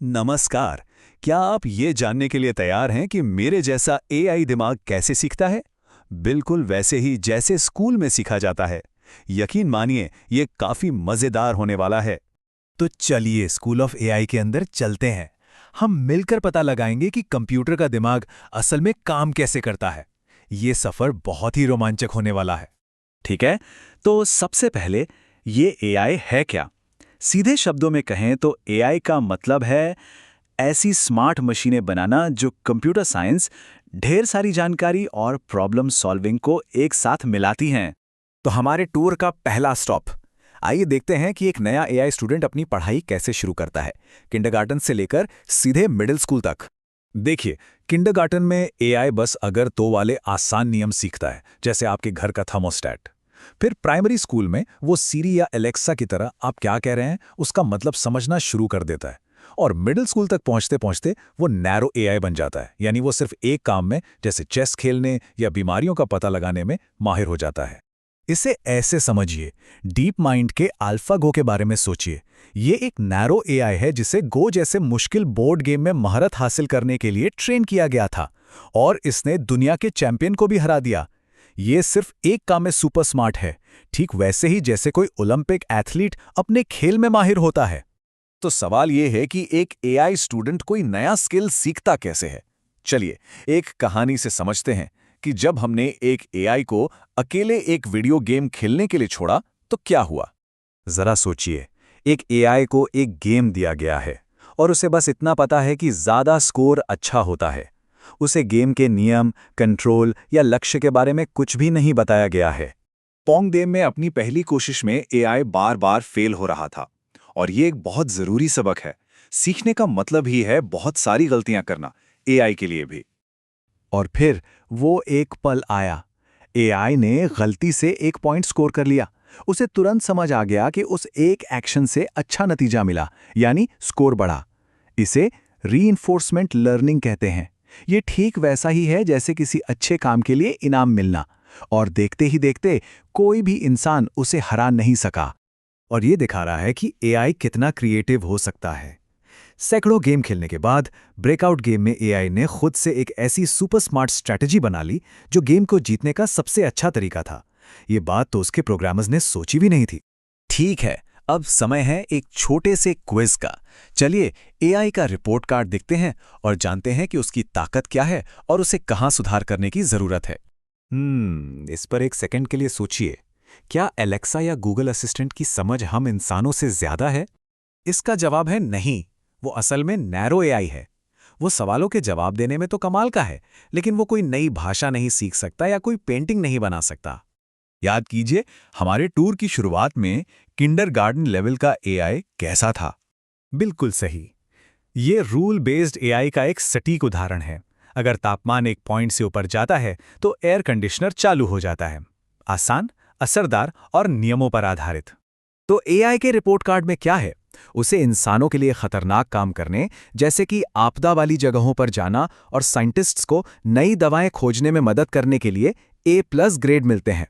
नमस्कार। क्या आप ये जानने के लिए तैयार हैं कि मेरे जैसा एआई दिमाग कैसे सीखता है? बिल्कुल वैसे ही जैसे स्कूल में सीखा जाता है। यकीन मानिए, ये काफी मजेदार होने वाला है। तो चलिए स्कूल ऑफ एआई के अंदर चलते हैं। हम मिलकर पता लगाएंगे कि कंप्यूटर का दिमाग असल में काम कैसे करता है। ये सफर बहुत ही रोमांचक होने वाला है। ठीक है, तो सबसे पहले ये एआई है क्या? सीधे शब्दों में कहें तो एआई का मतलब है ऐसी स्मार्ट मशीनें बनाना जो कंप्यूटर साइंस, ढेर सारी जानकारी और प्रॉब्लम सॉल्विंग को एक साथ मिलाती हैं। तो हमारे टूर का पहला स्टॉप, आइए देखते हैं कि एक नया एआई स्टूडेंट अपनी पढ़ाई कैसे शुरू करता है, किंडरगार्टन से लेकर सीधे मिडिल स्कूल तक। देखिए, किंडरगार्टन में एआई बस अगर तो वाले आसान नियम सीखता है, जैसे आपके घर का थर्मोस्टेट। फिर प्राइमरी स्कूल में वो सीरी या एलेक्सा की तरह आप क्या कह रहे हैं उसका मतलब समझना शुरू कर देता है। और मिडिल स्कूल तक पहुंचते पहुंचते वो नैरो एआई बन जाता है, यानी वो सिर्फ एक काम में, जैसे चेस खेलने या बीमारियों का पता लगाने में माहिर हो जाता है। इसे ऐसे समझिए, डीप माइंड के अल्फा गो के बारे में सोचिए। ये एक नैरो एआई है जिसे गो जैसे मुश्किल बोर्ड गेम में महारत हासिल करने के लिए ट्रेन किया गया था, और इसने दुनिया के चैंपियन को भी हरा दिया। ये सिर्फ एक काम में सुपर स्मार्ट है, ठीक वैसे ही जैसे कोई ओलंपिक एथलीट अपने खेल में माहिर होता है। तो सवाल यह है कि एक एआई स्टूडेंट कोई नया स्किल सीखता कैसे है? चलिए एक कहानी से समझते हैं कि जब हमने एक एआई को अकेले एक वीडियो गेम खेलने के लिए छोड़ा तो क्या हुआ। जरा सोचिए, एक एआई को एक गेम दिया गया है और उसे बस इतना पता है कि ज्यादा स्कोर अच्छा होता है। उसे गेम के नियम, कंट्रोल या लक्ष्य के बारे में कुछ भी नहीं बताया गया है। पोंग गेम में अपनी पहली कोशिश में एआई बार बार फेल हो रहा था, और ये एक बहुत जरूरी सबक है। सीखने का मतलब ही है बहुत सारी गलतियां करना, एआई के लिए भी। और फिर वो एक पल आया, एआई ने गलती से 1 पॉइंट स्कोर कर लिया। उसे तुरंत समझ आ गया कि उस एक एक्शन से अच्छा नतीजा मिला, यानी स्कोर बढ़ा। इसे रीइंफोर्समेंट लर्निंग कहते हैं। ये ठीक वैसा ही है जैसे किसी अच्छे काम के लिए इनाम मिलना, और देखते ही देखते कोई भी इंसान उसे हरा नहीं सका। और ये दिखा रहा है कि एआई कितना क्रिएटिव हो सकता है। सैकड़ों गेम खेलने के बाद ब्रेकआउट गेम में एआई ने खुद से एक ऐसी सुपर स्मार्ट स्ट्रैटेजी बना ली जो गेम को जीतने का सबसे अच्छा तरीका था। ये बात तो उसके प्रोग्रामर्स ने सोची भी नहीं थी। ठीक है, अब समय है एक छोटे से क्विज का। चलिए एआई का रिपोर्ट कार्ड देखते हैं और जानते हैं कि उसकी ताकत क्या है और उसे कहां सुधार करने की जरूरत है। इस पर एक सेकंड के लिए सोचिए, क्या एलेक्सा या गूगल असिस्टेंट की समझ हम इंसानों से ज्यादा है? इसका जवाब है नहीं। वो असल में नैरो एआई है। वो सवालों के जवाब देने में तो कमाल का है, लेकिन वो कोई नई भाषा नहीं सीख सकता या कोई पेंटिंग नहीं बना सकता। याद कीजिए, हमारे टूर की शुरुआत में किंडरगार्टन लेवल का एआई कैसा था? बिल्कुल सही। ये रूल बेस्ड एआई का एक सटीक उदाहरण है। अगर तापमान एक पॉइंट से ऊपर जाता है तो एयर कंडीशनर चालू हो जाता है। आसान, असरदार और नियमों पर आधारित। तो एआई के रिपोर्ट कार्ड में क्या है? उसे इंसानों के लिए खतरनाक काम करने, जैसे कि आपदा वाली जगहों पर जाना और साइंटिस्ट्स को नई दवाएं खोजने में मदद करने के लिए A+ ग्रेड मिलते हैं।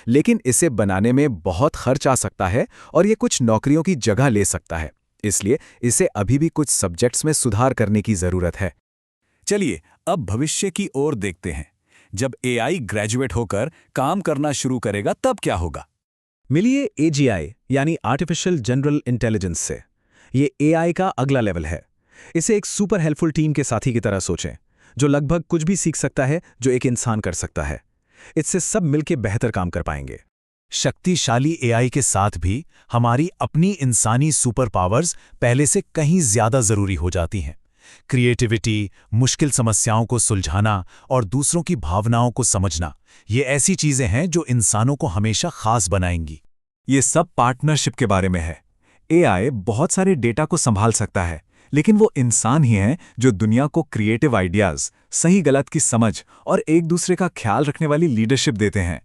लेकिन इसे बनाने में बहुत खर्च आ सकता है और ये कुछ नौकरियों की जगह ले सकता है। इसलिए इसे अभी भी कुछ सब्जेक्ट्स में सुधार करने की जरूरत है। चलिए अब भविष्य की ओर देखते हैं। जब एआई ग्रेजुएट होकर काम करना शुरू करेगा तब क्या होगा? मिलिए AGI यानी आर्टिफिशियल जनरल इंटेलिजेंस से। ये एआई का अगला लेवल है। इसे एक सुपर हेल्पफुल टीम के साथी की तरह सोचें, जो लगभग कुछ भी सीख सकता है जो एक इंसान कर सकता है। इससे सब मिलकर बेहतर काम कर पाएंगे। शक्तिशाली एआई के साथ भी हमारी अपनी इंसानी सुपर पावर्स पहले से कहीं ज्यादा जरूरी हो जाती हैं। क्रिएटिविटी, मुश्किल समस्याओं को सुलझाना और दूसरों की भावनाओं को समझना, ये ऐसी चीजें हैं जो इंसानों को हमेशा खास बनाएंगी। ये सब पार्टनरशिप के बारे में है। एआई बहुत सारे डेटा को संभाल सकता है, लेकिन वो इंसान ही हैं जो दुनिया को क्रिएटिव आइडियाज, सही गलत की समझ और एक दूसरे का ख्याल रखने वाली लीडरशिप देते हैं।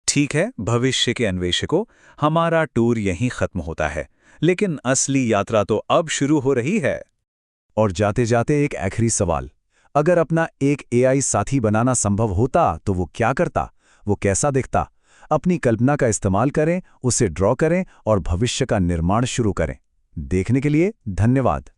ठीक है, भविष्य के अन्वेषकों, हमारा टूर यहीं खत्म होता है, लेकिन असली यात्रा तो अब शुरू हो रही है। और जाते जाते एक आखिरी सवाल, अगर अपना एक एआई साथी बनाना संभव होता तो वो क्या करता, वो कैसा दिखता? अपनी कल्पना का इस्तेमाल करें, उसे ड्रॉ करें और भविष्य का निर्माण शुरू करें। देखने के लिए धन्यवाद।